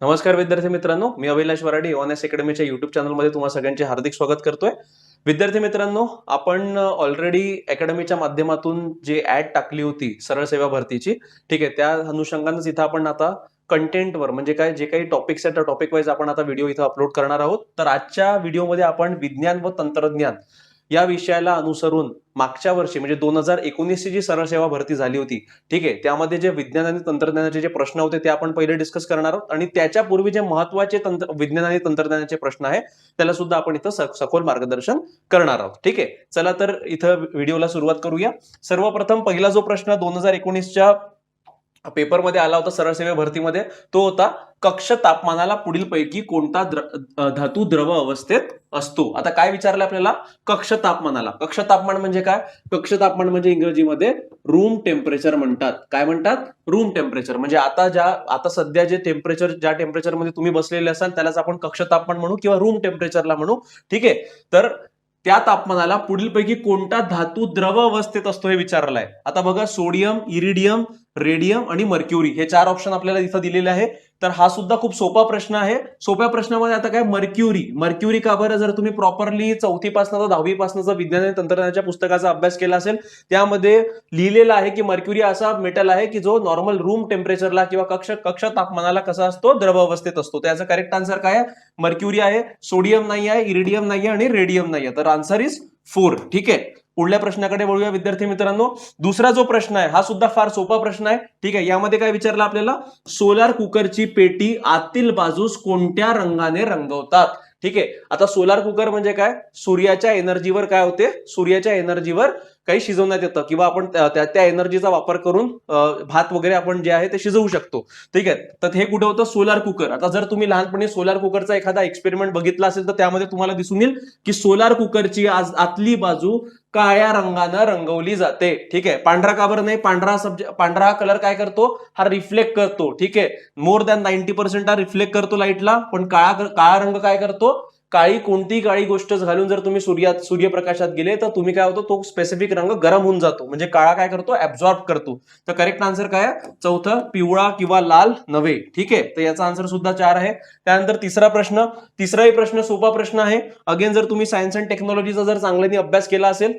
नमस्कार विद्यार्थी मित्रांनो, मी अभिलाष वराडे ONS अकॅडमीच्या युट्यूब चॅनलमध्ये तुम्हा सगळ्यांचे हार्दिक स्वागत करतोय. विद्यार्थी मित्रांनो, आपण ऑलरेडी अकॅडमीच्या माध्यमातून जे ऍड टाकली होती सरळ सेवा भरतीची, ठीक आहे, त्या अनुषंगानेच इथं आपण आता कंटेंटवर म्हणजे काय जे काही टॉपिक्स आहेत त्या टॉपिक वाईज आपण आता व्हिडिओ इथं अपलोड करणार आहोत. तर आजच्या व्हिडिओमध्ये आपण विज्ञान व तंत्रज्ञान या विषयाला अनुसरून मागच्या वर्षी म्हणजे 2019 ची जी सरळ सेवा भरती झाली होती, ठीक आहे, त्यामध्ये जे विज्ञान आणि तंत्रज्ञानाचे जे प्रश्न होते ते आपण पहिले डिस्कस करणार आहोत आणि त्याच्यापूर्वी जे महत्वाचे विज्ञान आणि तंत्रज्ञानाचे प्रश्न आहे त्याला सुद्धा आपण इथं सखोल मार्गदर्शन करणार आहोत. ठीक आहे, चला तर इथं व्हिडिओला सुरुवात करूया. सर्वप्रथम पहिला जो प्रश्न 2019च्या पेपरमध्ये आला होता सरळ सेवा भरतीमध्ये, तो होता कक्ष तापमानाला पुढील पैकी कोणता धातू द्रव अवस्थेत असतो. आता काय विचारलं आपल्याला? कक्ष तापमानाला. कक्ष तापमान म्हणजे काय? कक्ष तापमान म्हणजे इंग्रजीमध्ये रूम टेम्परेचर म्हणतात. काय म्हणतात? Room temperature. म्हणजे आता सध्या जे टेम्परेचर, ज्या टेम्परेचरमध्ये तुम्ही बसलेले असाल त्यालाच आपण कक्ष तापमान म्हणू किंवा रूम टेम्परेचरला म्हणू. ठीक आहे, तर त्या तापमानाला पुढीलपैकी कोणता धातू द्रव अवस्थेत असतो हे विचारलं आहे. आता बघा, सोडियम, इरिडियम, रेडियम आणि मर्क्युरी हे 4 ऑप्शन आपल्याला इथं दिलेले आहे. तर हा सुद्धा खूप सोपा प्रश्न आहे. सोप्या प्रश्नामध्ये आता काय, मर्क्युरी का बरं? जर तुम्ही प्रॉपरली 4थी पासून 10वी पासूनचा विज्ञान आणि तंत्रज्ञानाच्या पुस्तकाचा अभ्यास केला असेल, त्यामध्ये लिहिलेलं आहे की मर्क्युरी असा मेटल आहे की जो नॉर्मल रूम टेम्परेचरला किंवा कक्ष तापमानाला कसा असतो? द्रव अवस्थेत असतो. त्याचं करेक्ट आन्सर काय आहे? मर्क्युरी आहे. सोडियम नाही आहे, इरिडियम नाही आहे आणि रेडियम नाही आहे. तर आन्सर इज 4. ठीक आहे, पुढल्या प्रश्नाकडे वळूया विद्यार्थी मित्रांनो. दुसरा जो प्रश्न आहे हा सुद्धा फार सोपा प्रश्न आहे. ठीक आहे, यामध्ये काय विचारलं आपल्याला? सोलार कुकरची पेटी आतील बाजूस कोणत्या रंगाने रंगवतात? ठीक आहे, आता सोलार कुकर म्हणजे काय? सूर्याच्या एनर्जीवर काय होते? सूर्याच्या एनर्जीवर काही शिजवण्यात येतं किंवा आपण त्या एनर्जीचा वापर करून भात वगैरे आपण जे आहे ते शिजवू शकतो. ठीक आहे, तर हे कुठे होतं? Solar cooker. आता जर तुम्ही लहानपणी सोलार कुकरचा एखादा एक्सपेरिमेंट बघितला असेल तर त्यामध्ये तुम्हाला दिसून येईल की सोलार कुकरची आतली बाजू काळ्या रंगानं रंगवली जाते. ठीक आहे, पांढरा का बरं नाही? पांढरा कलर काय करतो? हा रिफ्लेक्ट करतो. ठीक आहे, मोर दॅन 90% हा रिफ्लेक्ट करतो लाईटला. पण काळा रंग काय करतो? कोणतीही काळी गोष्ट घालून जर तुम्ही सूर्यप्रकाशात गेले तर तुम्ही काय होतो? तो स्पेसिफिक रंग गरम होऊन जातो. म्हणजे काळा काय करतो? ऍब्झॉर्ब करतो. तर करेक्ट आन्सर काय आहे? चौथं, पिवळा किंवा लाल नव्हे. ठीक आहे, तर याचा आन्सर सुद्धा 4 आहे. त्यानंतर तिसराही प्रश्न सोपा प्रश्न आहे. अगेन जर तुम्ही सायन्स अँड टेक्नॉलॉजीचा जर चांगल्याने अभ्यास केला असेल,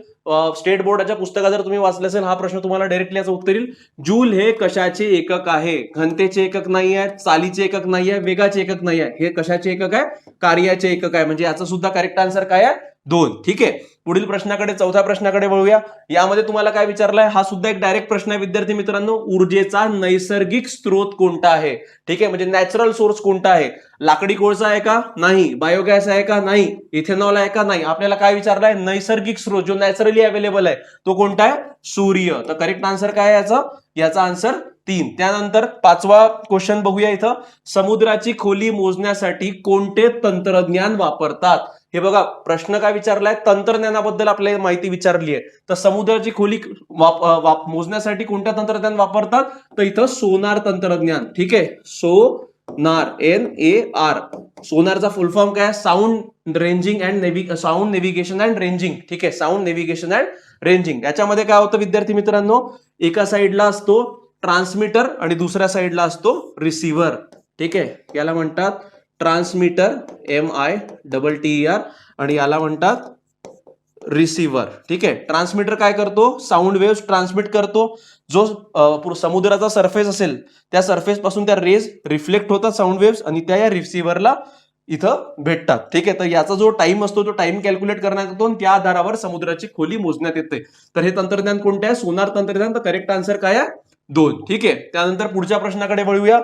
स्टेट बोर्डाच्या पुस्तकात जर तुम्ही वाचलं असेल, हा प्रश्न तुम्हाला डायरेक्टली याचं उत्तर येईल. जूल हे कशाचे एकक आहे? घनतेचे एकक नाही आहे, चालीचे एकक नाही आहे, वेगाचे एकक नाही आहे. हे कशाचे एकक आहे? कार्याचे एकक आहे. म्हणजे याचं सुद्धा करेक्ट आन्सर काय आहे? 2. ठीक आहे, पुढील प्रश्नाकडे, चौथ्या प्रश्नाकडे वळूया. यामध्ये तुम्हाला काय विचारलंय? हा सुद्धा एक डायरेक्ट प्रश्न आहे विद्यार्थी मित्रांनो. ऊर्जेचा नैसर्गिक स्रोत कोणता आहे? ठीक आहे, म्हणजे नॅचरल सोर्स कोणता आहे? लाकडी कोळसा आहे का? नाही. बायोगॅस आहे का? नाही. इथेनॉल आहे का? नाही. आपल्याला काय विचारलंय? नैसर्गिक स्रोत जो नॅचरली अवेलेबल आहे तो कोणता आहे? सूर्य. तर करेक्ट आन्सर काय आहे याचा आन्सर 3. त्यानंतर 5वा क्वेश्चन बघूया इथं. समुद्राची खोली मोजण्यासाठी कोणते तंत्रज्ञान वापरतात? हे बघा, प्रश्न काय विचारलाय? तंत्रज्ञानाबद्दल आपल्याला माहिती विचारली आहे. तर समुद्राची खोली मोजण्यासाठी कोणत्या तंत्रज्ञान वापरतात? तर इथं सोनार तंत्रज्ञान. ठीक आहे, सोनार, NAR. सोनारचा फुल फॉर्म काय? Sound navigation and ranging. ठीक आहे, साऊंड नेव्हिगेशन अँड रेंजिंग. याच्यामध्ये काय होतं विद्यार्थी मित्रांनो? एका साईडला असतो ट्रान्समीटर आणि दुसऱ्या साईडला असतो रिसिव्हर. ठीक आहे, याला म्हणतात ट्रान्समीटर, MITTER, आणि याला म्हणतात रिसिव्हर. ठीक आहे, ट्रान्समीटर काय करतो? साऊंड वेव्ह ट्रान्समिट करतो. जो समुद्राचा सरफेस असेल त्या सरफेस पासून त्या रेज रिफ्लेक्ट होतात, साऊंड वेव्ह, आणि त्या या रिसिव्हरला इथं भेटतात. ठीक आहे, तर याचा जो टाइम असतो तो टाइम कॅल्क्युलेट करण्यात येतो आणि त्या आधारावर समुद्राची खोली मोजण्यात येते. तर हे तंत्रज्ञान कोणते आहे? सोनार तंत्रज्ञान. तर करेक्ट आन्सर काय आहे? 2. ठीक आहे, त्यानंतर पुढच्या प्रश्नाकडे वळूया.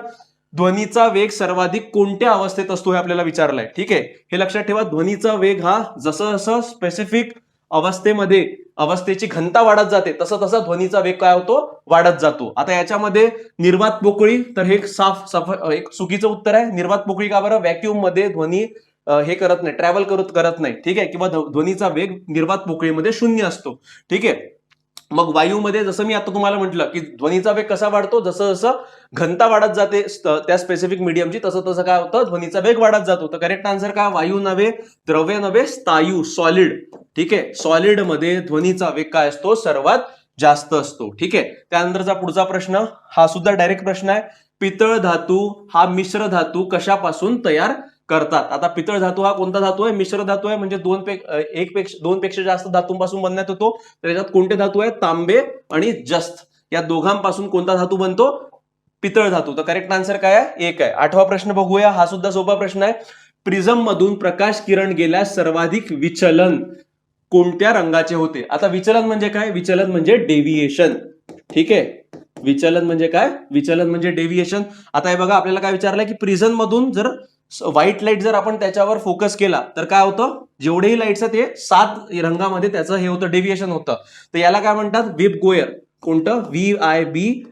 ध्वनीचा वेग सर्वाधिक कोणत्या अवस्थेत असतो हे आपल्याला विचारलंय. ठीक आहे, हे लक्षात ठेवा. ध्वनीचा वेग हा जसं जसं स्पेसिफिक अवस्थेची घनता वाढत जाते तसं तसा ध्वनीचा वेग काय होतो? वाढत जातो. आता याच्यामध्ये निर्वात पोकळी, तर हे एक चुकीचं उत्तर आहे. निर्वात पोकळी का बरं? व्हॅक्यूम मध्ये ध्वनी हे करत नाही, ट्रॅव्हल करत नाही. ठीक आहे, किंवा ध्वनीचा वेग निर्वात पोकळीमध्ये 0 असतो. ठीक आहे, मग वायूमध्ये जसं मी आता तुम्हाला म्हटलं की ध्वनीचा वेग कसा वाढतो? जसं जसं घनता वाढत जाते त्या स्पेसिफिक मीडियमची तसं तसं काय होतं? ध्वनीचा वेग वाढत जातो. तर करेक्ट आन्सर काय? वायू नव्हे, द्रव्य नव्हे, स्थायू, सॉलिड. ठीक आहे, सॉलिड मध्ये ध्वनीचा वेग काय असतो? सर्वात जास्त असतो. ठीक आहे, त्यानंतरचा पुढचा प्रश्न हा सुद्धा डायरेक्ट प्रश्न आहे. पितळ धातू हा मिश्र धातू कशापासून तयार करतात? आता पितळ धातू हा कोणता धातू आहे? मिश्र धातू आहे, म्हणजे दोन पेक्षा जास्त धातूंपासून बनण्यात येतो. त्याच्यात कोणते धातू आहेत? तांबे आणि जस्त, या दोघांपासून कोणता धातू बनतो? पितळ धातू. तर करेक्ट आन्सर काय आहे? एक आहे. 8वा प्रश्न बघूया, हा सुद्धा सोपा प्रश्न आहे. प्रिझम मधून प्रकाश किरण गेल्यास सर्वाधिक विचलन कोणत्या रंगाचे होते? आता विचलन म्हणजे काय? विचलन म्हणजे डेव्हिएशन. ठीक आहे, विचलन म्हणजे काय? विचलन म्हणजे डेव्हिएशन. आता हे बघा, आपल्याला काय विचारलंय की प्रिझम मधून जर व्हाईट लाईट जर आपण त्याच्यावर फोकस केला तर काय होतं? जेवढेही लाईट्स आहेत ते 7 रंगामध्ये त्याचं हे होतं, डेव्हिएशन होतं. तर याला काय म्हणतात? विब गोयर. कोणतं? VIBGYOR.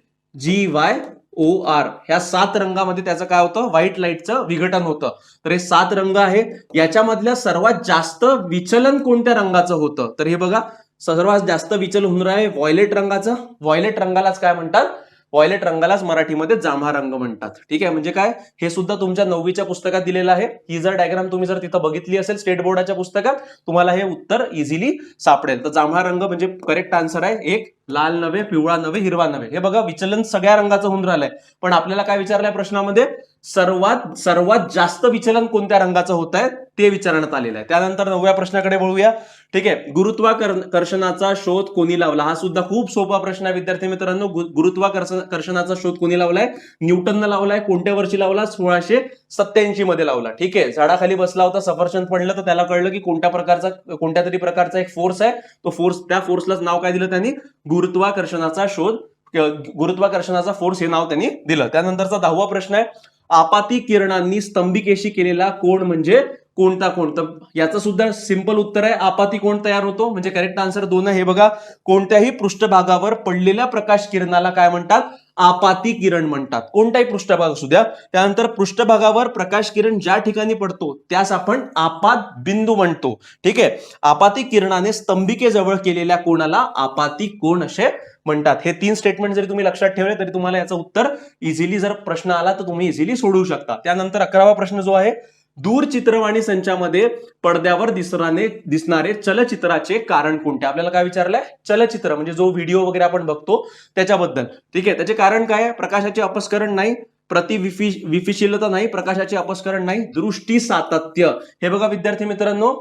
ह्या 7 रंगामध्ये त्याचं काय होतं? व्हाईट लाईटचं विघटन होतं. तर हे 7 रंग आहे, याच्यामधल्या सर्वात जास्त विचलन कोणत्या रंगाचं होतं? तर हे बघा, सर्वात जास्त विचलन होणार आहे व्हायलेट रंगाचं. व्हायलेट रंगालाच काय म्हणतात? व्हायलेट रंगालाच मराठीमध्ये जांभळा रंग म्हणतात. ठीक आहे, म्हणजे काय? हे सुद्धा तुमच्या 9वीच्या पुस्तकात दिलेलं आहे. ही जर डायग्राम तुम्ही जर तिथं बघितली असेल स्टेट बोर्डाच्या पुस्तकात, तुम्हाला हे उत्तर इझिली सापडेल. तर जांभळा रंग म्हणजे करेक्ट आन्सर आहे. एक, लाल नव्हे, पिवळा नव्हे, हिरवा नव्हे. हे बघा, विचलन सगळ्या रंगाचं होऊन राहिलंय, पण आपल्याला काय विचारलंय प्रश्नामध्ये? सर्वात जास्त विचलन कोणत्या रंगाचं होत आहे ते विचारण्यात आलेलं आहे. त्यानंतर 9व्या प्रश्नाकडे वळूया. ठीक आहे, गुरुत्वाकर्षणाचा शोध कोणी लावला? हा सुद्धा खूप सोपा प्रश्न आहे विद्यार्थी मित्रांनो. गुरुत्वाकर्षणाचा शोध कोणी लावलाय? न्यूटननं लावलाय. कोणत्या वर्षी लावला? 1687 मध्ये लावला. ठीक आहे, झाडाखाली बसला होता, सफरचंद पडलं, तर त्याला कळलं की कोणत्या तरी प्रकारचा एक फोर्स आहे. तो फोर्स, त्या फोर्सलाच नाव काय दिलं त्यांनी? गुरुत्वाकर्षणाचा शोध, गुरुत्वाकर्षणाचा फोर्स हे नाव त्यांनी दिलं. त्यानंतरचा 10वा प्रश्न आहे, आपाती किरणांनी स्तंभिकेशी केलेला कोण म्हणजे कोणता कोण? तर याचं सुद्धा सिंपल उत्तर आहे, आपाती कोण तयार होतो, म्हणजे करेक्ट आन्सर 2 आहे. हे बघा, कोणत्याही पृष्ठभागावर पडलेल्या प्रकाश किरणाला काय म्हणतात? आपाती किरण म्हणतात. कोणताही पृष्ठभाग असू द्या. त्यानंतर पृष्ठभागावर प्रकाश किरण ज्या ठिकाणी पडतो त्यास आपण आपात बिंदू म्हणतो. ठीक आहे, आपाती किरणाने स्तंभिकेजवळ केलेल्या कोणाला आपाती कोण असे म्हणतात. हे 3 स्टेटमेंट जरी तुम्ही लक्षात ठेवले तरी तुम्हाला याचं उत्तर इझिली, जर प्रश्न आला तर तुम्ही इझिली सोडवू शकता. त्यानंतर 11वा प्रश्न जो आहे, दूरचित्रवाणी संचामध्ये पडद्यावर दिसणारे चलचित्राचे कारण कोणते? आपल्याला काय विचारलंय? चलचित्र म्हणजे जो व्हिडिओ वगैरे आपण बघतो त्याच्याबद्दल. ठीक आहे, त्याचे कारण काय आहे? प्रकाशाचे अपस्करण नाही, विफिशीलता नाही, प्रकाशाचे अपस्करण नाही, दृष्टी सातत्य. हे बघा विद्यार्थी मित्रांनो,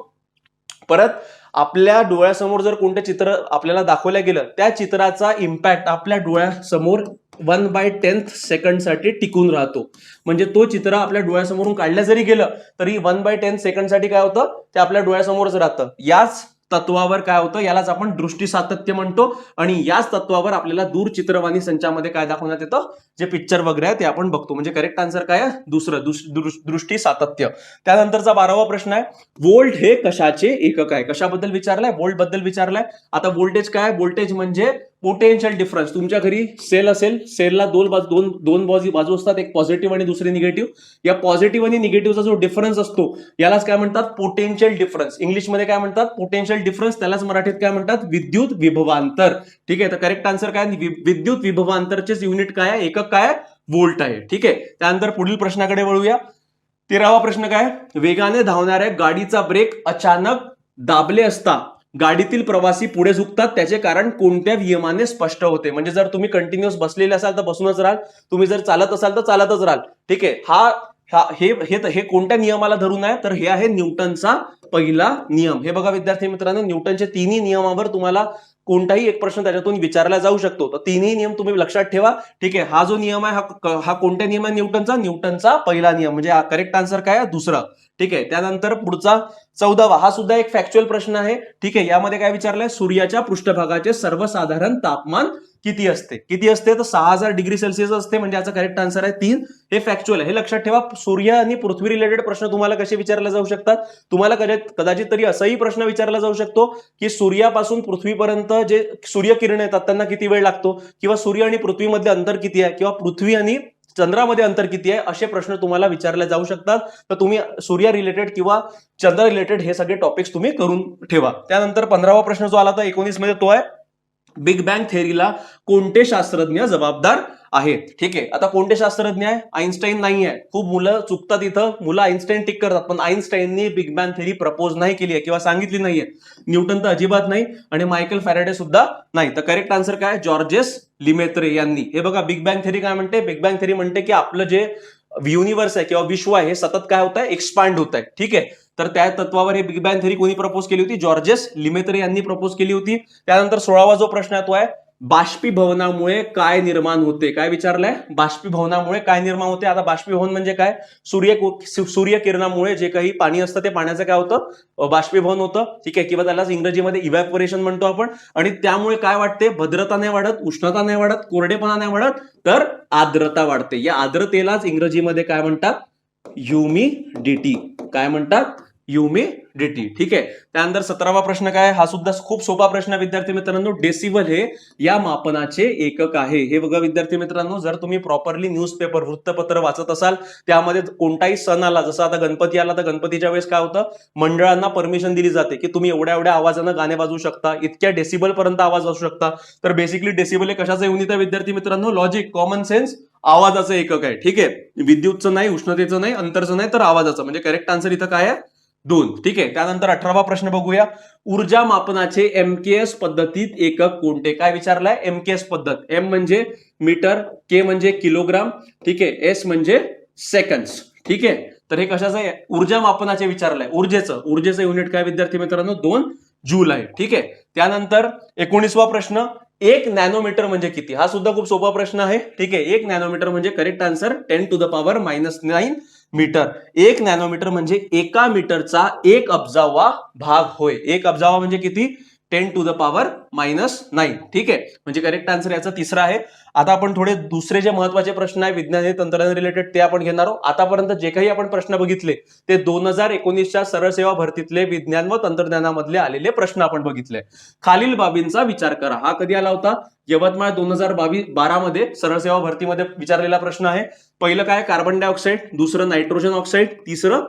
परत आपल्या डोळ्यासमोर जर कोणतं चित्र आपल्याला दाखवलं गेलं, त्या चित्राचा इम्पॅक्ट आपल्या डोळ्यासमोर 1/10 सेकंडसाठी टिकून राहतो. म्हणजे तो चित्र आपल्या डोळ्यासमोरून काढलं जरी गेलं तरी 1/10 सेकंडसाठी काय होतं? ते आपल्या डोळ्यासमोरच राहतं. याच तत्वावर काय होतं? यालाच आपण दृष्टी सातत्य म्हणतो. आणि याच तत्वावर आपल्याला दूरचित्रवाणी संचामध्ये काय दाखवण्यात येतं? जे पिक्चर वगैरे आहे ते आपण बघतो. म्हणजे करेक्ट आन्सर काय आहे? दुसरं, दृष्टी सातत्य. त्यानंतरचा 12वा प्रश्न आहे, व्होल्ट हे कशाचे एकक आहे? कशाबद्दल विचारलाय? व्होल्ट बद्दल विचारलाय. आता व्होल्टेज काय? व्होल्टेज म्हणजे पोटेन्शियल डिफरन्स. तुमच्या घरी सेल असेल, सेलला दोन बाजू असतात, एक पॉझिटिव्ह आणि दुसरी निगेटिव्ह. या पॉझिटिव्ह आणि निगेटिव्हचा जो डिफरन्स असतो यालाच काय म्हणतात? Potential difference. इंग्लिशमध्ये काय म्हणतात? Potential difference. त्यालाच मराठीत काय म्हणतात? विद्युत विभवांतर. ठीक आहे, तर करेक्ट आन्सर काय? विद्युत विभवांतरचे युनिट काय आहे? एकक काय आहे? व्होल्ट आहे. ठीक आहे, त्यानंतर पुढील प्रश्नाकडे वळूया. 13वा प्रश्न काय? वेगाने धावणाऱ्या गाडीचा ब्रेक अचानक दाबले असता गाडीतील प्रवासी पुढे झुकतात, त्याचे कारण कोणत्या नियमाने स्पष्ट होते? म्हणजे जर तुम्ही कंटिन्युअस बसलेले असाल तर बसूनच राहाल, तुम्ही जर चालत असाल तर चालतच राहाल. ठीक आहे, हे कोणत्या नियमाला धरून आहे? तर हे आहे न्यूटनचा पहिला नियम. हे बघा विद्यार्थी मित्रांनो, न्यूटनच्या 3ही नियमावर तुम्हाला कोणताही एक प्रश्न त्याच्यातून विचारला जाऊ शकतो. तर 3ही नियम तुम्ही लक्षात ठेवा. ठीक आहे, हा जो नियम आहे हा कोणत्या नियम आहे? न्यूटनचा पहिला नियम. म्हणजे करेक्ट आन्सर काय आहे? दुसरा. ठीक आहे, त्यानंतर पुढचा 14वा, हा सुद्धा एक फॅक्च्युअल प्रश्न आहे. ठीक आहे, यामध्ये काय विचारलंय? सूर्याच्या पृष्ठभागाचे सर्वसाधारण तापमान किती असते? तर 6000 डिग्री सेल्सिअस असते. म्हणजे याचा करेक्ट आन्सर आहे 3. हे फॅक्च्युअल आहे, हे लक्षात ठेवा. सूर्य आणि पृथ्वी रिलेटेड प्रश्न तुम्हाला कसे विचारले जाऊ शकतात? तुम्हाला कदाचित तरी असाही प्रश्न विचारला जाऊ शकतो की सूर्यापासून पृथ्वीपर्यंत जे सूर्यकिरण येतात त्यांना किती वेळ लागतो, किंवा सूर्य आणि पृथ्वीमध्ये अंतर किती आहे, किंवा पृथ्वी आणि चंद्रामध्ये अंतर किती आहे, असे प्रश्न तुम्हाला विचारले जाऊ शकतात. तर तुम्ही सूर्य रिलेटेड किंवा चंद्र रिलेटेड हे सगळे टॉपिक्स तुम्ही करून ठेवा. त्यानंतर 15वा प्रश्न जो आला तर 19 मध्ये तो आहे, बिग बँग थेअरीला कोणते शास्त्रज्ञ जबाबदार आहेत? ठीक आहे, आता कोणते शास्त्रज्ञ आहे? आईन्स्टाईन नाही आहे. खूप मुलं चुकतात इथं, मुलं आईन्स्टाईन टिक करतात, पण आईन्स्टाईननी बिग बँग थेअरी प्रपोज नाही केली आहे किंवा सांगितली नाहीये. न्यूटन तर अजिबात नाही आणि मायकल फॅरेडे सुद्धा नाही. तर करेक्ट आन्सर काय? जॉर्जेस लिमेत्रे यांनी. हे बघा, बिग बँग थेअरी काय म्हणते? बिग बँग थेअरी म्हणते की आपलं जे युनिव्हर्स आहे किंवा विश्व आहे हे सतत काय होत आहे? एक्सपांड होत आहे. ठीक आहे, तर त्या तत्वावर हे बिग बँग थेअरी कोणी प्रपोज केली होती? जॉर्जेस लिमेत्रे यांनी प्रपोज केली होती. त्यानंतर 16वा जो प्रश्न आहे तो आहे बाष्पीभवनामुळे काय निर्माण होते? काय विचारलंय? बाष्पीभवनामुळे काय निर्माण होते? आता बाष्पीभवन म्हणजे काय? सूर्यकिरणामुळे जे काही पाणी असतं ते पाण्याचं काय होतं? बाष्पीभवन होतं. ठीक आहे, किंवा त्यालाच इंग्रजीमध्ये इव्हॅपोरेशन म्हणतो आपण. आणि त्यामुळे काय वाटते? भद्रता नाही वाढत, उष्णता नाही वाढत, कोरडेपणा नाही वाढत, तर आर्द्रता वाढते. या आर्द्रतेलाच इंग्रजीमध्ये काय म्हणतात? ह्युमिडिटी. काय म्हणतात? ह्युमिडिटी. ठीक आहे, त्यानंतर 17वा प्रश्न काय? हा सुद्धा खूप सोपा प्रश्न आहे विद्यार्थी मित्रांनो. डेसिबल हे या मापनाचे एकक आहे. हे बघा विद्यार्थी मित्रांनो, जर तुम्ही प्रॉपरली न्यूजपेपर वृत्तपत्र वाचत असाल, त्यामध्ये कोणताही सण आला, जसं आता गणपती आला, तर गणपतीच्या वेळेस काय होतं? मंडळांना परमिशन दिली जाते की तुम्ही एवढ्या एवढ्या आवाजानं गाणे वाजवू शकता, इतक्या डेसिबल पर्यंत आवाज वाजवू शकता. तर बेसिकली डेसिबल हे कशाचं युनिट आहे विद्यार्थी मित्रांनो? लॉजिक, कॉमन सेन्स, आवाजाचं एकक आहे. ठीक आहे, विद्युतचं नाही, उष्णतेचं नाही, अंतरचं नाही, तर आवाजाचं. म्हणजे करेक्ट आन्सर इथं काय आहे? 2. ठीक आहे, त्यानंतर 18वा प्रश्न बघूया. ऊर्जा मापनाचे एमकेएस पद्धतीत एकक कोणते? काय विचारलाय? एमकेएस पद्धत. एम म्हणजे मीटर, के म्हणजे किलोग्राम, ठीक आहे, एस म्हणजे सेकंड्स. ठीक आहे, तर हे कशाचं आहे? ऊर्जा मापनाचे विचारलंय. ऊर्जेचं युनिट काय विद्यार्थी मित्रांनो? 2 जूल आहे. ठीक आहे, त्यानंतर 19वा प्रश्न. 1 नॅनोमीटर म्हणजे किती? हा सुद्धा खूप सोपा प्रश्न आहे. ठीक आहे, 1 नॅनोमीटर म्हणजे करेक्ट आन्सर 10⁻⁹ मीटर. 1 नॅनोमीटर म्हणजे एका मीटरचा 1 अब्जावा भाग होय. 1 अब्जावा म्हणजे किती? 10⁻⁹. ठीक आहे, म्हणजे करेक्ट आन्सर याचा 3रा आहे. आता आपण थोडे दुसरे जे महत्वाचे प्रश्न आहे विज्ञान आणि तंत्रज्ञान रिलेटेड ते आपण घेणार आहोत. आतापर्यंत जे काही आपण प्रश्न बघितले ते 2019च्या सरळ सेवा भरतीतले विज्ञान व तंत्रज्ञानामधले आलेले प्रश्न आपण बघितले. खालील बाबींचा विचार करा. हा कधी आला होता? यवतमाळ 2012 मध्ये सरळ सेवा भरतीमध्ये विचारलेला प्रश्न आहे. पहिलं काय? कार्बन डायऑक्साईड, दुसरं नायट्रोजन ऑक्साईड, तिसरं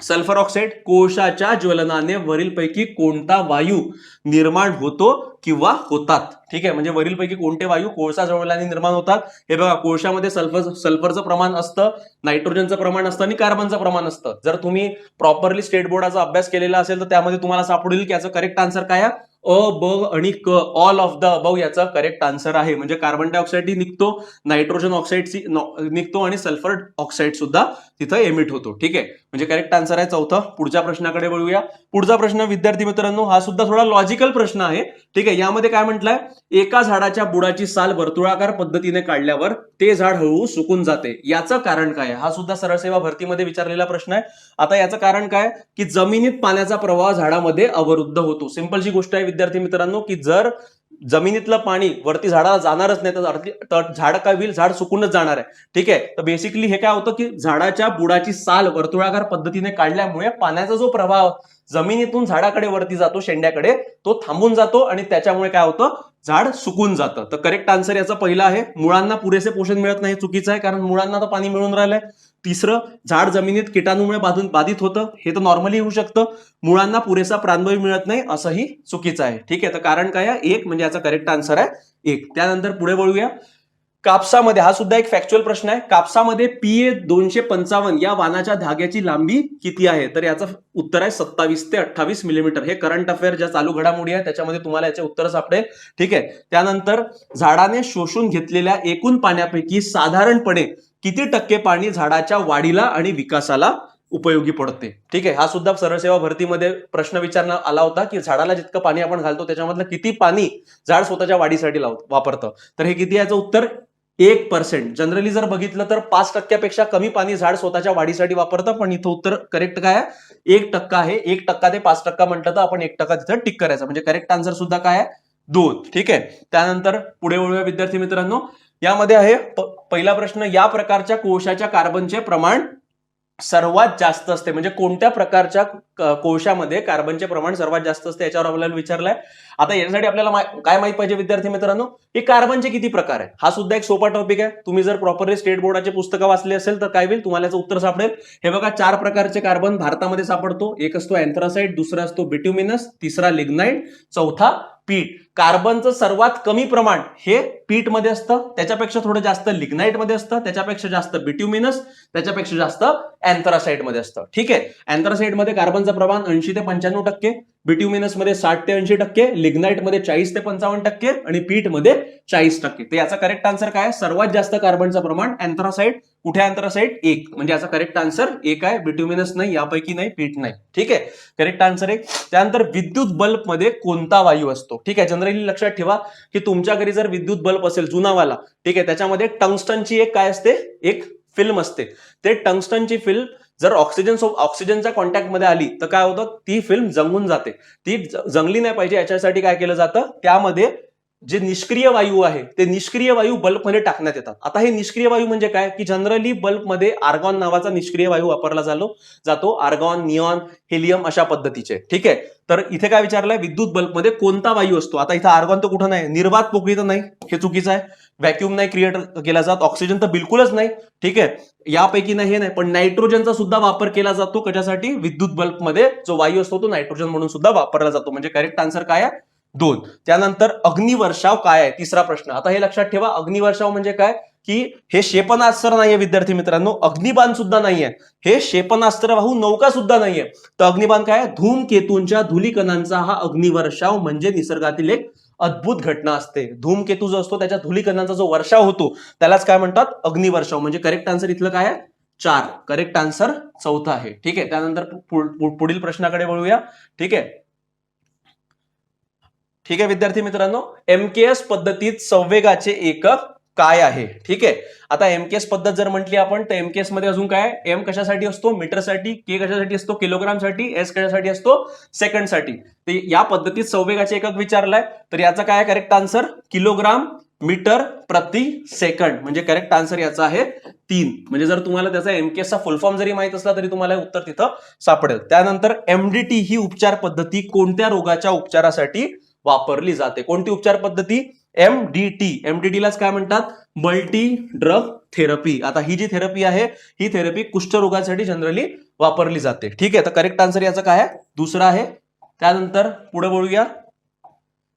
सल्फर ऑक्साईड. कोळशाच्या ज्वलनाने वरीलपैकी कोणता वायू निर्माण होतो किंवा होतात? ठीक आहे, म्हणजे वरीलपैकी कोणते वायू कोळसा ज्वलनाने निर्माण होतात? हे बघा, कोळशामध्ये सल्फरचं प्रमाण असतं, नायट्रोजनचं प्रमाण असतं आणि कार्बनचं प्रमाण असतं. जर तुम्ही प्रॉपरली स्टेट बोर्डाचा अभ्यास केलेला असेल तर त्यामध्ये तुम्हाला सापडेल की याचं करेक्ट आन्सर काय आहे? अ, ब आणि क, ऑल ऑफ द अबव याचा करेक्ट आन्सर आहे. म्हणजे कार्बन डायऑक्साईड निघतो, नायट्रोजन ऑक्साईड निघतो आणि सल्फर ऑक्साईड सुद्धा तिथं एमिट होतो. ठीक आहे, म्हणजे करेक्ट आन्सर आहे 4. पुढच्या प्रश्नाकडे वळूया. पुढचा प्रश्न विद्यार्थी मित्रांनो हा सुद्धा थोडा लॉजिकल प्रश्न आहे. ठीक आहे, यामध्ये काय म्हटलंय? एका झाडाच्या बुडाची साल वर्तुळाकार पद्धतीने काढल्यावर ते झाड हळूहळू सुकून जाते. याचं कारण काय? हा सुद्धा सरळ सेवा भरतीमध्ये विचारलेला प्रश्न आहे. आता याचं कारण काय? की जमिनीत पाण्याचा प्रवाह झाडामध्ये अवरुद्ध होतो. सिंपलची गोष्ट आहे विद्यार्थी मित्रांनो, की जर जमिनीतलं पाणी वरती झाडाला जाणारच नाही तर झाड काय होईल? झाड सुकूनच जाणार आहे. ठीक आहे, तर बेसिकली हे काय होतं की झाडाच्या बुडाची साल वर्तुळाकार पद्धतीने काढल्यामुळे पाण्याचा जो प्रवाह जमिनीतून झाडाकडे वरती जातो, शेंड्याकडे, तो थांबून जातो आणि त्याच्यामुळे काय होतं? झाड सुकून जातं. तर करेक्ट आन्सर याचा पहिला आहे. मुळांना पुरेसे पोषण मिळत नाही, चुकीचं आहे, कारण मुळांना तर पाणी मिळून राहिलंय. तिसरं, झाड जमिनीत किटाणूमुळे बाधित होतं, हे तर नॉर्मली होऊ शकतं. मुळांना पुरेसा प्राणवायू मिळत नाही, असंही चुकीचं आहे. ठीक आहे, तर कारण काय आहे? 1, म्हणजे याचा करेक्ट आन्सर आहे 1. त्यानंतर पुढे वळूया. कापसामध्ये, हा सुद्धा एक फॅक्च्युअल प्रश्न आहे. कापसामध्ये PA 255 या वाणाच्या धाग्याची लांबी किती आहे? तर याचं उत्तर आहे 27 ते 28 मिलीमीटर. हे करंट अफेअर ज्या चालू घडामोडी आहे त्याच्यामध्ये तुम्हाला याचे उत्तर सापडेल. ठीक आहे, त्यानंतर झाडाने शोषून घेतलेल्या एकूण पाण्यापैकी साधारणपणे किती टक्के पाणी झाडाच्या वाढीला आणि विकासाला उपयोगी पडते? ठीक आहे, हा सुद्धा सरळ सेवा भरतीमध्ये प्रश्न विचारण्यात आला होता की झाडाला जितकं पाणी आपण घालतो त्याच्यामधलं किती पाणी झाड स्वतःच्या वाढीसाठी वापरतं. तर हे किती? याचं उत्तर 1%. जनरली जर बघितलं तर 5% कमी पाणी झाड स्वतःच्या वाढीसाठी वापरतं, पण इथं उत्तर करेक्ट काय आहे? 1% आहे. 1% ते 5% म्हटलं तर आपण 1% तिथं टिक करायचं. म्हणजे करेक्ट आन्सर सुद्धा काय आहे? 2. ठीक आहे, त्यानंतर पुढे वळूया विद्यार्थी मित्रांनो. यामध्ये आहे पहिला प्रश्न. या प्रकारच्या कोळशाच्या कार्बनचे प्रमाण सर्वात जास्त असते. म्हणजे कोणत्या प्रकारच्या कोळशामध्ये कार्बनचे प्रमाण सर्वात जास्त असते याच्यावर आपल्याला विचारलंय. आता यासाठी आपल्याला काय माहित पाहिजे विद्यार्थी मित्रांनो? की कार्बनचे किती प्रकार आहे. हा सुद्धा एक सोपा टॉपिक आहे. तुम्ही जर प्रॉपरली स्टेट बोर्डाचे पुस्तकं वाचले असेल तर काय होईल? तुम्हाला याचं उत्तर सापडेल. हे बघा, 4 प्रकारचे कार्बन भारतामध्ये सापडतो. एक असतो अँथ्रासाइड, दुसरा असतो बिट्युमिनस, तिसरा लिग्नाइट, चौथा पीठ. कार्बनचं सर्वात कमी प्रमाण हे पीठ मध्ये असतं, त्याच्यापेक्षा थोडं जास्त लिग्नाइट मध्ये असतं, त्याच्यापेक्षा जास्त बिट्युमिनस, त्याच्यापेक्षा जास्त अँथ्रासाइट मध्ये असतं. ठीक आहे, अँथ्रासाइट मध्ये कार्बनचं प्रमाण 80 ते 95%, बिट्युमिनस मध्ये 60 ते 80%, लिग्नाइट मध्ये 40 ते 55% आणि पीठ मध्ये 40%. तर याचा करेक्ट आन्सर काय आहे? सर्वात जास्त कार्बनचं प्रमाण अँथ्रासाइट. कुठे अँथ्रासाइट? 1. म्हणजे याचा करेक्ट आन्सर 1 आहे, बिट्युमिनस नाही, यापैकी नाही, पीठ नाही. ठीक आहे, करेक्ट आन्सर 1. त्यानंतर विद्युत बल्ब मध्ये कोणता वायू असतो? ठीक आहे, जनरली लक्षात ठेवा की तुमच्या घरी जर विद्युत बल्ब असेल जुनावाला, ठीक आहे, त्याच्यामध्ये टंगस्टनची एक काय असते? एक फिल्म असते. ते टंगस्टनची फिल्म जर ऑक्सिजनच्या कॉन्टॅक्ट मध्ये आली तर काय होतं? ती फिल्म जंगून जाते. ती जंगली नाही पाहिजे याच्यासाठी काय केलं जातं? त्यामध्ये जे निष्क्रिय वायू आहे ते निष्क्रिय वायू बल्बमध्ये टाकण्यात येतात. आता हे निष्क्रिय वायू म्हणजे काय? की जनरली बल्बमध्ये आर्गॉन नावाचा निष्क्रिय वायू वापरला जातो. आर्गॉन, निऑन, हेलियम अशा पद्धतीचे. ठीक आहे, तर इथे काय विचारलंय? विद्युत बल्बमध्ये कोणता वायू असतो? आता इथे आर्गॉन तर कुठं नाही, निर्वात पोकळी तर नाही, हे चुकीचं आहे. व्हॅक्यूम नाही क्रिएट केला जात, ऑक्सिजन तर बिलकुलच नाही. ठीक आहे, यापैकी नाही, हे नाही, पण नायट्रोजनचा सुद्धा वापर केला जातो. कशासाठी? विद्युत बल्बमध्ये जो वायू असतो तो नायट्रोजन म्हणून सुद्धा वापरला जातो. म्हणजे करेक्ट आन्सर काय आहे? 2. त्यानंतर अग्निवर्षाव काय आहे? तिसरा प्रश्न. आता हे लक्षात ठेवा, अग्निवर्षाव म्हणजे काय? की हे क्षेपणास्त्र नाहीये विद्यार्थी मित्रांनो, अग्निबाण सुद्धा नाहीये, हे क्षेपणास्त्र वाहू नौका सुद्धा नाहीये. तर अग्निबाण काय? धूमकेतूंच्या धुलीकणांचा हा अग्निवर्षाव म्हणजे निसर्गातील एक अद्भुत घटना असते. धूमकेतू जो असतो त्याच्या धुलीकणांचा जो वर्षाव होतो त्यालाच काय म्हणतात? अग्निवर्षाव. म्हणजे करेक्ट आन्सर इथलं काय आहे? 4. करेक्ट आन्सर 4 आहे. ठीक आहे, त्यानंतर पुढील प्रश्नाकडे वळूया. ठीक आहे, ठीक आहे विद्यार्थी मित्रांनो, एमकेएस पद्धतीत संवेगाचे एकक काय आहे? ठीक आहे, आता एमकेएस पद्धत जर म्हटली आपण तर एमकेएस मध्ये अजून काय? एम कशासाठी असतो? मीटरसाठी, के कशासाठी असतो? किलोग्रामसाठी, एस कशासाठी असतो? सेकंडसाठी. तर या पद्धतीत संवेगाचे एकक विचारलाय तर याचा काय करेक्ट आन्सर? किलोग्राम मीटर प्रति सेकंड. म्हणजे करेक्ट आन्सर याचा आहे 3. म्हणजे जर तुम्हाला त्याचा एमकेएसचा फुल फॉर्म जरी माहित असला तरी तुम्हाला उत्तर तिथं सापडेल. त्यानंतर एमडीटी ही उपचार पद्धती कोणत्या रोगाच्या उपचारासाठी वापरली जाते? कोणती उपचार पद्धती? एमडीटी. एमडीटीलाच काय म्हणतात? Multi drug therapy. आता ही जी थेरपी आहे ही थेरपी कुष्ठरोगासाठी जनरली वापरली जाते. ठीक आहे, तर करेक्ट आन्सर याचा काय आहे? 2 आहे. त्यानंतर पुढे बोलूया.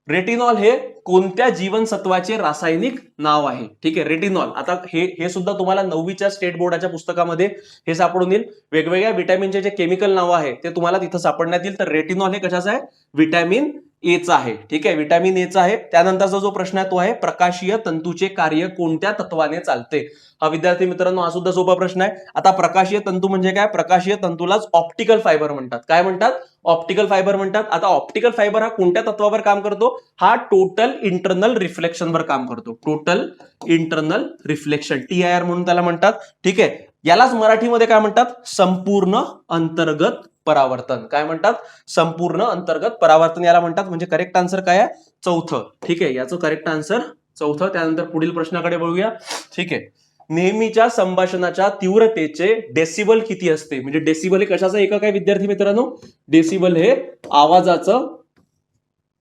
रेटिनॉल हे कोणत्या जीवनसत्वाचे रासायनिक नाव आहे? ठीक आहे, रेटिनॉल. आता हे सुद्धा तुम्हाला 9वीच्या स्टेट बोर्डाच्या पुस्तकामध्ये हे सापडून येईल. वेगवेगळ्या विटॅमिनचे जे केमिकल नाव आहे ते तुम्हाला तिथं सापडण्यात येईल. तर रेटिनॉल हे कशाचं आहे? विटॅमिन एचा आहे. ठीक आहे, विटॅमिन एचा आहे. त्यानंतरचा जो प्रश्न आहे तो आहे प्रकाशीय तंतूचे कार्य कोणत्या तत्वाने चालते? हा विद्यार्थी मित्रांनो हा सुद्धा सोपा प्रश्न आहे. आता प्रकाशीय तंतू म्हणजे काय? प्रकाशीय तंतूलाच ऑप्टिकल फायबर म्हणतात. काय म्हणतात? ऑप्टिकल फायबर म्हणतात. आता ऑप्टिकल फायबर हा कोणत्या तत्वावर काम करतो? हा टोटल इंटरनल रिफ्लेक्शनवर काम करतो. टोटल इंटरनल रिफ्लेक्शन, TIR म्हणून त्याला म्हणतात. ठीक आहे, यालाच मराठीमध्ये काय म्हणतात? संपूर्ण अंतर्गत परावर्तन. काय म्हणतात? संपूर्ण अंतर्गत परावर्तन याला म्हणतात. म्हणजे करेक्ट आन्सर काय आहे? 4. ठीक आहे, याचं करेक्ट आन्सर 4. त्यानंतर पुढील प्रश्नाकडे वळूया. ठीक आहे, नेहमीच्या संभाषणाच्या तीव्रतेचे डेसिबल किती असते? म्हणजे डेसिबल हे कशाचं एकक आहे विद्यार्थी मित्रांनो? डेसिबल हे आवाजाचं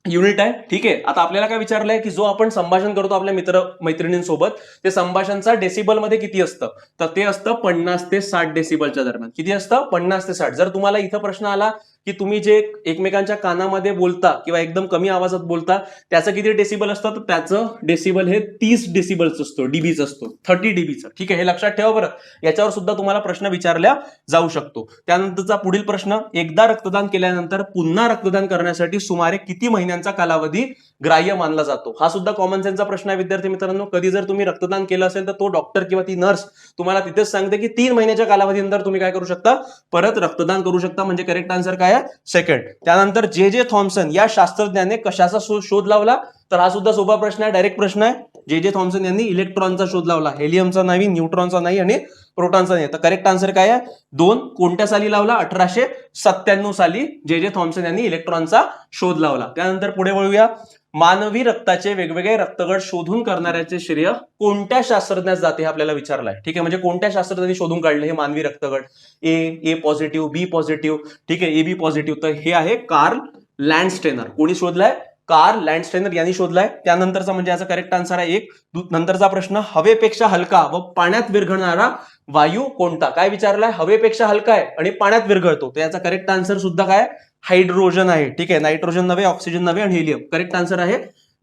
युनिट आहे. ठीक आहे, आता आपल्याला काय विचारलंय की जो आपण संभाषण करतो आपल्या मित्र मैत्रिणींसोबत ते संभाषणचा डेसिबल मध्ये किती असतं? तर ते असतं 50 ते 60 डेसिबलच्या दरम्यान. किती असतं? 50 ते 60. जर तुम्हाला इथं प्रश्न आला की तुम्ही जे एकमेकांच्या कानामध्ये बोलता किंवा एकदम कमी आवाजात बोलता त्याचं किती डेसिबल असतं? तर त्याचं डेसिबल हे 30 डेसिबलच असतो, डीबीच असतो, 30 डीबीचं. ठीक आहे, हे लक्षात ठेवा बरं. याच्यावर सुद्धा तुम्हाला प्रश्न विचारला जाऊ शकतो. त्यानंतरचा पुढील प्रश्न, एकदा रक्तदान केल्यानंतर पुन्हा रक्तदान करण्यासाठी सुमारे किती महिन्यांचा कालावधी ग्राह्य मानला जातो? हा सुद्धा कॉमन सेन्सचा प्रश्न आहे विद्यार्थी मित्रांनो. कधी जर तुम्ही रक्तदान केलं असेल तर तो डॉक्टर किंवा ती नर्स तुम्हाला तिथेच सांगते की 3 महिन्याच्या कालावधीनंतर तुम्ही काय करू शकता? परत रक्तदान करू शकता. म्हणजे करेक्ट आन्सर काय आहे? सेकंड. त्यानंतर जे थॉम्सन या शास्त्रज्ञाने कशाचा शोध लावला? तर हा सुद्धा सोपा प्रश्न आहे, डायरेक्ट प्रश्न आहे. जे थॉम्सन यांनी इलेक्ट्रॉनचा शोध लावला. हेलियमचा नाही, न्यूट्रॉनचा नाही आणि प्रोटॉनचा नाही. तर करेक्ट आन्सर काय आहे? 2. कोणत्या साली लावला? 1897 साली जे थॉम्सन यांनी इलेक्ट्रॉनचा शोध लावला. त्यानंतर पुढे वळूया. मानवी रक्ताचे वेगवेगळे रक्तगट शोधून करणाऱ्याचे श्रेय कोणत्या शास्त्रज्ञास जाते? हे आपल्याला विचारलंय. ठीक आहे, म्हणजे कोणत्या शास्त्रज्ञांनी शोधून काढले हे मानवी रक्तगट? ए पॉझिटिव्ह, बी पॉझिटिव्ह, ठीक आहे, AB पॉझिटिव्ह. तर हे आहे कार्ल लँडस्टेनर. कोणी शोधलाय? कार्ल लँडस्टेनर यांनी शोधलाय. त्यानंतरचा म्हणजे याचा करेक्ट आन्सर आहे 1. नंतरचा प्रश्न, हवेपेक्षा हलका व पाण्यात विरघळणारा वायू कोणता? काय विचारलाय? हवेपेक्षा हलका आहे आणि पाण्यात विरघळतो. तर याचा करेक्ट आन्सर सुद्धा काय? हायड्रोजन आहे. ठीक आहे, नायट्रोजन नव्हे, ऑक्सिजन नव्हे आणि हेलियम. करेक्ट आन्सर आहे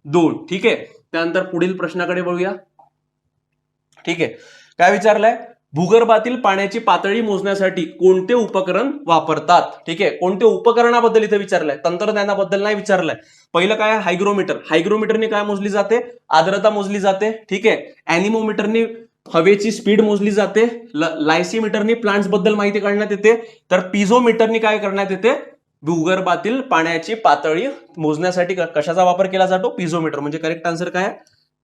2. ठीक आहे, त्यानंतर पुढील प्रश्नाकडे बघूया. ठीक आहे, काय विचारलंय? भूगर्भातील पाण्याची पातळी मोजण्यासाठी कोणते उपकरण वापरतात? ठीक आहे, कोणते उपकरणाबद्दल इथे विचारलंय, तंत्रज्ञानाबद्दल नाही विचारलंय. पहिलं काय? हायग्रोमीटर. हायग्रोमीटरने काय मोजली जाते? आर्द्रता मोजली जाते. ठीक आहे, अॅनिमोमीटरने हवेची स्पीड मोजली जाते. लायसीमीटरने प्लांट्स बद्दल माहिती काढण्यात येते. तर पिझोमीटरने काय करण्यात येते? भूगर्भातील पाण्याची पातळी मोजण्यासाठी कशाचा वापर केला जातो? पिझोमीटर. म्हणजे करेक्ट आन्सर काय?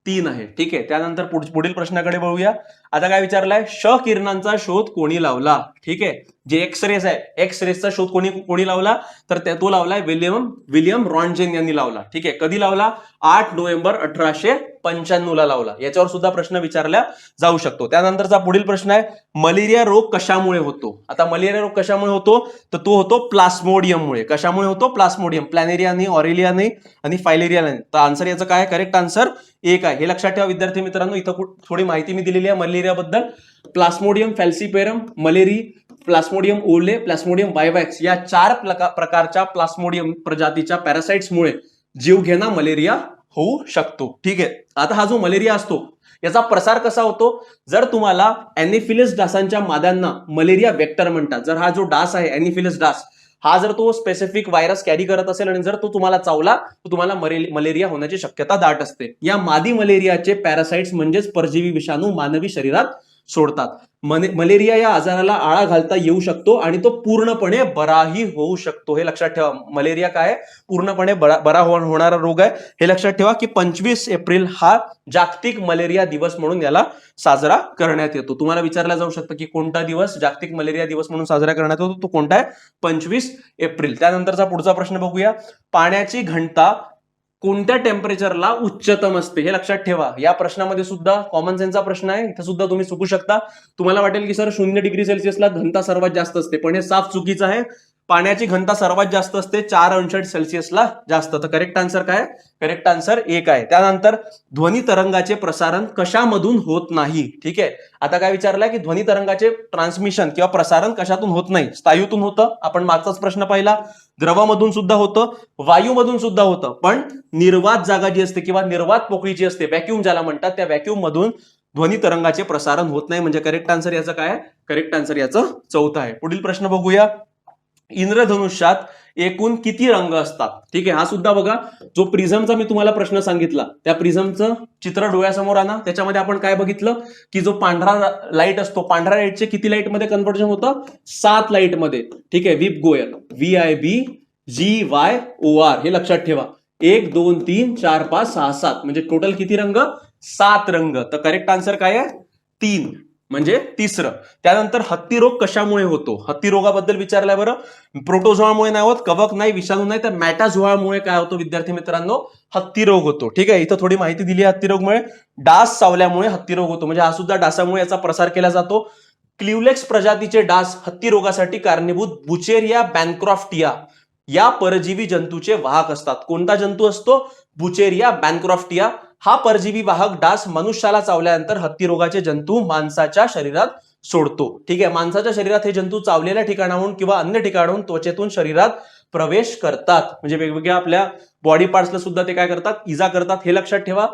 3 आहे. ठीक आहे, त्यानंतर पुढील प्रश्नाकडे वळूया. आता काय विचारलाय? श किरणांचा शोध कोणी लावला? ठीक आहे, जे एक्सरेज आहे, एक्सरेजचा शोध कोणी लावला? तर तो लावलाय विलियम रॉन्टजेन यांनी लावला. ठीक आहे, कधी लावला? 8 नोव्हेंबर 1895 ला लावला. याच्यावर सुद्धा प्रश्न विचारला जाऊ शकतो. त्यानंतरचा पुढील प्रश्न आहे, मलेरिया रोग कशामुळे होतो? आता मलेरिया रोग कशामुळे होतो? तर तो होतो प्लास्मोडियममुळे. कशामुळे होतो? प्लास्मोडियम. प्लॅनेरिया नाही, ऑरेलिया नाही आणि फायलेरिया नाही. तर आन्सर याचं काय? करेक्ट आन्सर 1 आहे. हे लक्षात ठेवा विद्यार्थी मित्रांनो. इथं थोडी माहिती मी दिलेली आहे मलेरिया बद्दल. प्लास्मोडियम फॅल्सिपेरम, मलेरी, प्लास्मोडियम ओले, प्लास्मोडियम वायवॅक्स या 4 प्रकारच्या प्लास्मोडियम प्रजातीच्या पॅरासाइट्समुळे जीवघेणा मलेरिया होऊ शकतो. ठीक आहे, आता हा जो मलेरिया असतो याचा प्रसार कसा होतो? जर तुम्हाला अॅनिफिलस डासांच्या माद्यांना मलेरिया वेक्टर म्हणतात. जर हा जो डास आहे अॅनिफिलस डास, हा जर तो स्पेसिफिक व्हायरस कॅरी करत असेल आणि जर तो तुम्हाला चावला तर तुम्हाला मलेरिया होण्याची शक्यता दाट असते. या मादी मलेरियाचे पॅरासाइट्स म्हणजेच परजीवी विषाणू मानवी शरीरात सोडतात. मलेरिया या आजाराला आळा घालता येऊ शकतो आणि तो पूर्णपणे बराही होऊ शकतो. हे लक्षात ठेवा. मलेरिया काय? पूर्णपणे बरा होणारा रोग आहे. हे लक्षात ठेवा की 25 एप्रिल हा जागतिक मलेरिया दिवस म्हणून याला साजरा करण्यात येतो. तुम्हाला विचारला जाऊ शकतं की कोणता दिवस जागतिक मलेरिया दिवस म्हणून साजरा करण्यात येतो? तो कोणता आहे? 25 एप्रिल. त्यानंतरचा पुढचा प्रश्न बघूया. पाण्याची घनता कोणत्या टेम्परेचरला उच्चतम असते? हे लक्षात ठेवा. या प्रश्नामध्ये सुद्धा कॉमन सेन्सचा प्रश्न आहे. इथं सुद्धा तुम्ही चुकू शकता. तुम्हाला वाटेल की सर 0 डिग्री सेल्सिअसला घनता सर्वात जास्त असते, पण हे साफ चुकीचं आहे. पाण्याची घनता सर्वात जास्त असते 4 अंश सेल्सिअसला जास्त. तर करेक्ट आन्सर काय? करेक्ट आन्सर 1 आहे. त्यानंतर ध्वनी तरंगाचे प्रसारण कशामधून होत नाही? ठीक आहे, आता काय विचारलंय की ध्वनी तरंगाचे ट्रान्समिशन किंवा प्रसारण कशातून होत नाही? स्थायूतून होतं. आपण मागचाच प्रश्न पाहिला. द्रवामधून सुद्धा होतं, वायूमधून सुद्धा होतं, पण निर्वात जागा जी असते किंवा निर्वात पोकळी जी असते, व्हॅक्यूम ज्याला म्हणतात, त्या व्हॅक्यूम मधून ध्वनी तरंगाचे प्रसारण होत नाही. म्हणजे करेक्ट आन्सर याचं काय? करेक्ट आन्सर याचं 4 आहे. पुढील प्रश्न बघूया. इंद्रधनुष्यात एकूण किती रंग असतात? ठीक आहे, हा सुद्धा बघा. जो प्रिझमचा मी तुम्हाला प्रश्न सांगितला, त्या प्रिझमचं चित्र डोळ्यासमोर आणा. त्याच्यामध्ये आपण काय बघितलं की जो पांढरा लाईट असतो, पांढऱ्या लाईटचे किती लाईट मध्ये कन्व्हर्जन होतं? 7 लाईट मध्ये. ठीक आहे, विप गोयल, VIBGYOR. हे लक्षात ठेवा. 1 2 3 4 5 6 7 म्हणजे टोटल किती रंग? 7 रंग. तर करेक्ट आन्सर काय आहे? 3 म्हणजे तिसरं. त्यानंतर हत्ती रोग कशामुळे होतो? हत्ती रोगाबद्दल विचारलंय बरं. प्रोटोझोआमुळे नाही होत, कवक नाही, विषाणू नाही, तर मॅटाझोआमुळे काय होतो विद्यार्थी मित्रांनो? हत्ती रोग होतो. ठीक आहे, इथं थोडी माहिती दिली आहे हत्ती रोगमुळे. डास चावल्यामुळे हत्ती रोग होतो, म्हणजे हा सुद्धा डासामुळे याचा प्रसार केला जातो. क्लिवलेक्स प्रजातीचे डास हत्ती रोगासाठी कारणीभूत बुचेरिया बॅनक्रॉफ्टिया या परजीवी जंतूचे वाहक असतात. कोणता जंतू असतो? बुचेरिया बॅनक्रॉफ्टिया. हा परजीवी वाहक डास मनुष्याला चावल्यानंतर हत्ती रोगाचे जंतू माणसाच्या शरीरात सोडतो. ठीक आहे, माणसाच्या शरीरात हे जंतू चावलेल्या ठिकाणाहून किंवा अन्य ठिकाणाहून त्वचेतून शरीरात प्रवेश करतात. म्हणजे वेगवेगळ्या आपल्या बॉडी पार्ट्सला सुद्धा ते काय करतात? इजा करतात. हे लक्षात ठेवा.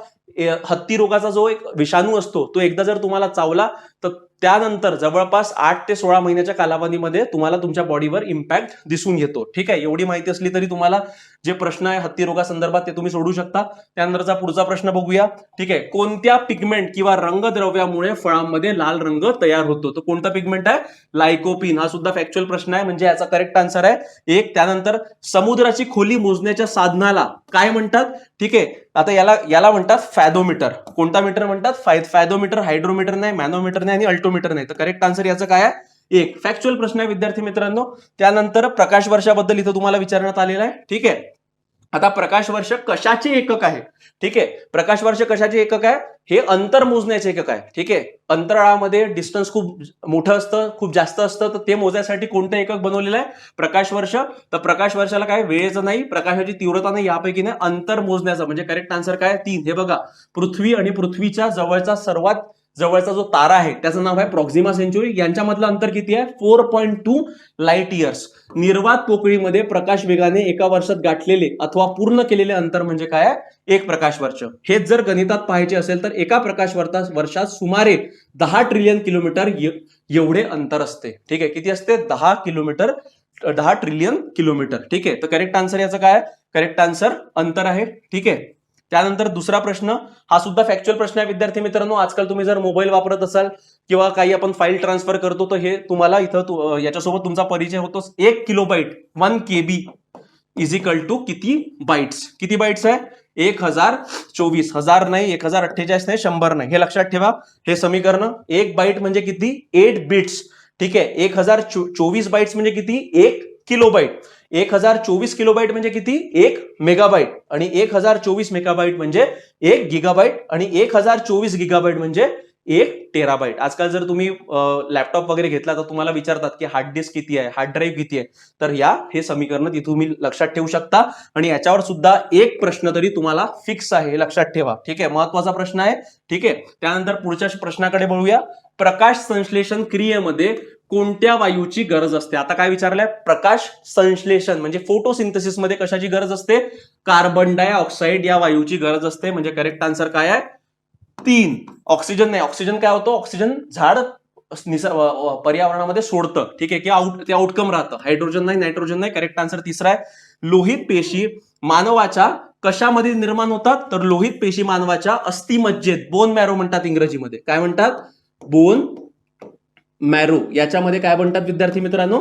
हत्ती रोगाचा जो एक विषाणू असतो तो एकदा जर तुम्हाला चावला तर त्यानंतर जवळपास 8 ते 16 महिन्याच्या कालावधीमध्ये तुम्हाला तुमच्या बॉडीवर इम्पॅक्ट दिसून येतो. ठीक आहे, एवढी माहिती असली तरी तुम्हाला जे प्रश्न आहे हत्ती रोगासंदर्भात ते तुम्ही सोडू शकता. त्यानंतरचा पुढचा प्रश्न बघूया. ठीक आहे, कोणत्या पिगमेंट किंवा रंगद्रव्यामुळे फळांमध्ये लाल रंग तयार होतो? तो कोणता पिगमेंट आहे? लायकोपिन. हा सुद्धा फॅक्च्युअल प्रश्न आहे, म्हणजे याचा करेक्ट आन्सर आहे 1. त्यानंतर समुद्राची खोली मोजण्याच्या साधनाला काय म्हणतात? ठीक आहे, आता याला म्हणतात फॅथोमीटर. कोणता मीटर म्हणतात? फॅथोमीटर. हायड्रोमीटर नाही, मॅनोमीटर नाही आणि अल्टोमीटर नाही. तर करेक्ट आन्सर याचं काय आहे? 1. फॅक्च्युअल प्रश्न आहे विद्यार्थी मित्रांनो. त्यानंतर प्रकाश वर्षाबद्दल इथं तुम्हाला विचारण्यात आलेला आहे. ठीक आहे, आता प्रकाश वर्ष कशाचे एकक आहे? ठीक आहे, प्रकाश वर्ष कशाचे एकक आहे? हे अंतर मोजण्याचे एकक आहे. ठीक आहे, अंतराळामध्ये डिस्टन्स खूप मोठं असतं, खूप जास्त असतं, तर ते मोजण्यासाठी कोणतं एकक बनवलेलं आहे? प्रकाश वर्ष. तर प्रकाश वर्षाला काय? वेळेचं नाही, प्रकाशाची तीव्रता नाही, यापैकी नाही, अंतर मोजण्याचं. म्हणजे करेक्ट आन्सर काय? 3. हे बघा, पृथ्वी आणि पृथ्वीच्या जवळचा सर्वात जवळचा जो तारा आहे त्याचं नाव आहे प्रॉक्झिमा सेंचुरी. यांच्यामधलं अंतर किती आहे? 4.2 लाईट इयर्स. निर्वात पोकळीमध्ये प्रकाश वेगाने एका वर्षात गाठलेले अथवा पूर्ण केलेले अंतर म्हणजे काय आहे? 1 प्रकाश वर्ष. हेच जर गणितात पाहायचे असेल तर एका प्रकाश वर्षात सुमारे 10 ट्रिलियन किलोमीटर एवढे अंतर असते. ठीक आहे, किती असते? 10 ट्रिलियन किलोमीटर. ठीक आहे, तर करेक्ट आन्सर याचं काय? करेक्ट आन्सर अंतर आहे. ठीक आहे, त्यानंतर दुसरा प्रश्न, हा सुद्धा फॅक्च्युअल प्रश्न आहे विद्यार्थी मित्रांनो. आजकाल तुम्ही जर मोबाईल वापरत असाल किंवा काही आपण फाईल ट्रान्सफर करतो तर हे तुम्हाला इथं याच्यासोबत तुमचा परिचय होतो. 1 kilobyte 1 KB is equal to किती बाईट्स? किती बाईट्स आहे? 1024. 1000 नाही, 1048 नाही, 100 नाही. हे लक्षात ठेवा. हे समीकरण 1 बाईट म्हणजे किती? 8 बिट्स. ठीक आहे, 1024 बाईट्स म्हणजे किती? 1 किलोबाईट. 1024 किलोबाईट म्हणजे किती? 1 मेगाबाईट. आणि 1024 मेगाबाईट म्हणजे 1 गिगाबाईट. आणि 1024 गिगाबाईट म्हणजे 1 टेराबाईट. आजकाल जर तुम्ही लॅपटॉप वगैरे घेतला तर तुम्हाला विचारतात की हार्ड डिस्क किती आहे, हार्ड ड्राईव्ह किती आहे. तर हे समीकरण तिथे तुम्ही लक्षात ठेवू शकता. आणि याच्यावर सुद्धा एक प्रश्न तरी तुम्हाला फिक्स आहे, हे लक्षात ठेवा. ठीक आहे, महत्वाचा प्रश्न आहे. ठीक आहे, त्यानंतर पुढच्या प्रश्नाकडे बघूया. प्रकाश संश्लेषण क्रियेमध्ये कोणत्या वायूची गरज असते? आता काय विचारलंय? प्रकाश संश्लेषण म्हणजे फोटोसिंथेसिस मध्ये कशाची गरज असते? कार्बन डायऑक्साईड या वायूची गरज असते. म्हणजे करेक्ट आन्सर काय आहे? 3. ऑक्सिजन नाही. ऑक्सिजन काय होतं? ऑक्सिजन झाड पर्यावरणामध्ये सोडतं. ठीक आहे, की ते आउटकम राहतं. हायड्रोजन नाही, नायट्रोजन नाही. करेक्ट आन्सर तिसरा आहे. लोहित पेशी मानवाच्या कशामध्ये निर्माण होतात? तर लोहित पेशी मानवाच्या अस्थिमज्जेत, बोन मॅरो म्हणतात इंग्रजीमध्ये. काय म्हणतात? Bone marrow. याच्यामध्ये काय बनतात विद्यार्थी मित्रांनो?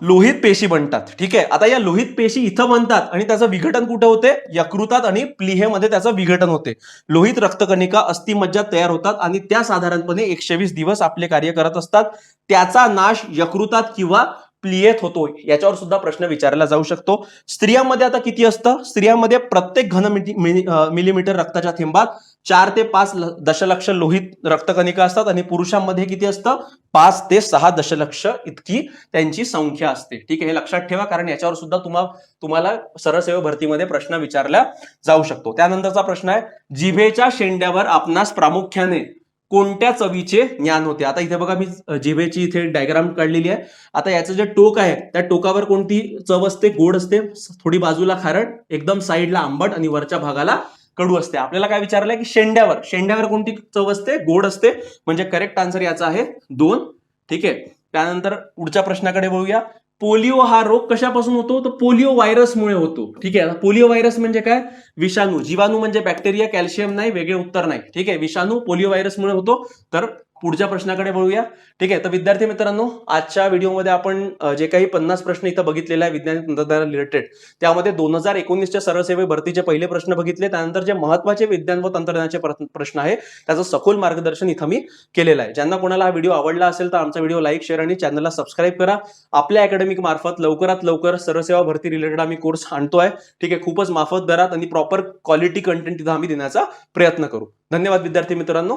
लोहित पेशी बनतात. ठीक आहे, आता या लोहित पेशी इथं बनतात आणि त्याचं विघटन कुठे होते? यकृतात आणि प्लीहेमध्ये त्याचं विघटन होते. लोहित रक्तकणिका अस्थिमज्जात तयार होतात आणि त्या साधारणपणे 120 दिवस आपले कार्य करत असतात. त्याचा नाश यकृतात किंवा प्लीहेत होतो. याच्यावर सुद्धा प्रश्न विचारला जाऊ शकतो. स्त्रियांमध्ये आता किती असतं? स्त्रियांमध्ये प्रत्येक घन मिलीमीटर रक्ताच्या थेंबात 4 ते 5 दशलक्ष लोहित रक्तकणिका असतात. आणि पुरुषांमध्ये किती असतं? 5 ते 6 दशलक्ष इतकी त्यांची संख्या असते. ठीक आहे, हे लक्षात ठेवा, कारण याच्यावर सुद्धा तुम्हाला सरळ सेवा भरतीमध्ये प्रश्न विचारला जाऊ शकतो. त्यानंतरचा प्रश्न आहे, जिभेच्या शेंड्यावर आपणास प्रामुख्याने कोणत्या चवीचे ज्ञान होते? आता इथे बघा, मी जिभेची इथे डायग्राम काढलेली आहे. आता याचं जे टोक आहे त्या टोकावर कोणती चव असते? गोड असते. थोडी बाजूला खारट, एकदम साईडला आंबट आणि वरच्या भागाला कडू असते. आपल्याला काय विचारलंय की शेंड्यावर कोणती चव असते? गोड असते. म्हणजे करेक्ट आन्सर याचा आहे 2. ठीक आहे, त्यानंतर पुढच्या प्रश्नाकडे बघूया. पोलिओ हा रोग कशापासून होतो? तर पोलिओ व्हायरसमुळे होतो. ठीक आहे, पोलिओ व्हायरस म्हणजे काय? विषाणू. जीवाणू म्हणजे बॅक्टेरिया. कॅल्शियम नाही, वेगळे उत्तर नाही. ठीक आहे, विषाणू पोलिओ व्हायरसमुळे होतो. तर पुढच्या प्रश्नाकडे बघूया. ठीक आहे, तर विद्यार्थी मित्रांनो, आजच्या व्हिडिओमध्ये आपण जे काही 50 प्रश्न इथं बघितलेले आहे विज्ञान तंत्रज्ञान रिलेटेड, त्यामध्ये 2019च्या सरळ सेवा भरतीचे पहिले प्रश्न बघितले. त्यानंतर जे महत्वाचे विज्ञान व तंत्रज्ञानाचे प्रश्न आहे त्याचं सखोल मार्गदर्शन इथं मी केलेलं आहे. ज्यांना कोणाला हा व्हिडिओ आवडला असेल तर आमचा व्हिडिओ लाईक, शेअर आणि चॅनलला सबस्क्राईब करा. आपल्या अकॅडमिक मार्फत लवकरात लवकर सरळ सेवा भरती रिलेटेड आम्ही कोर्स आणतोय. ठीक आहे, खूपच माफत दरात आणि प्रॉपर क्वालिटी कंटेंट इथं आम्ही देण्याचा प्रयत्न करू. धन्यवाद विद्यार्थी मित्रांनो.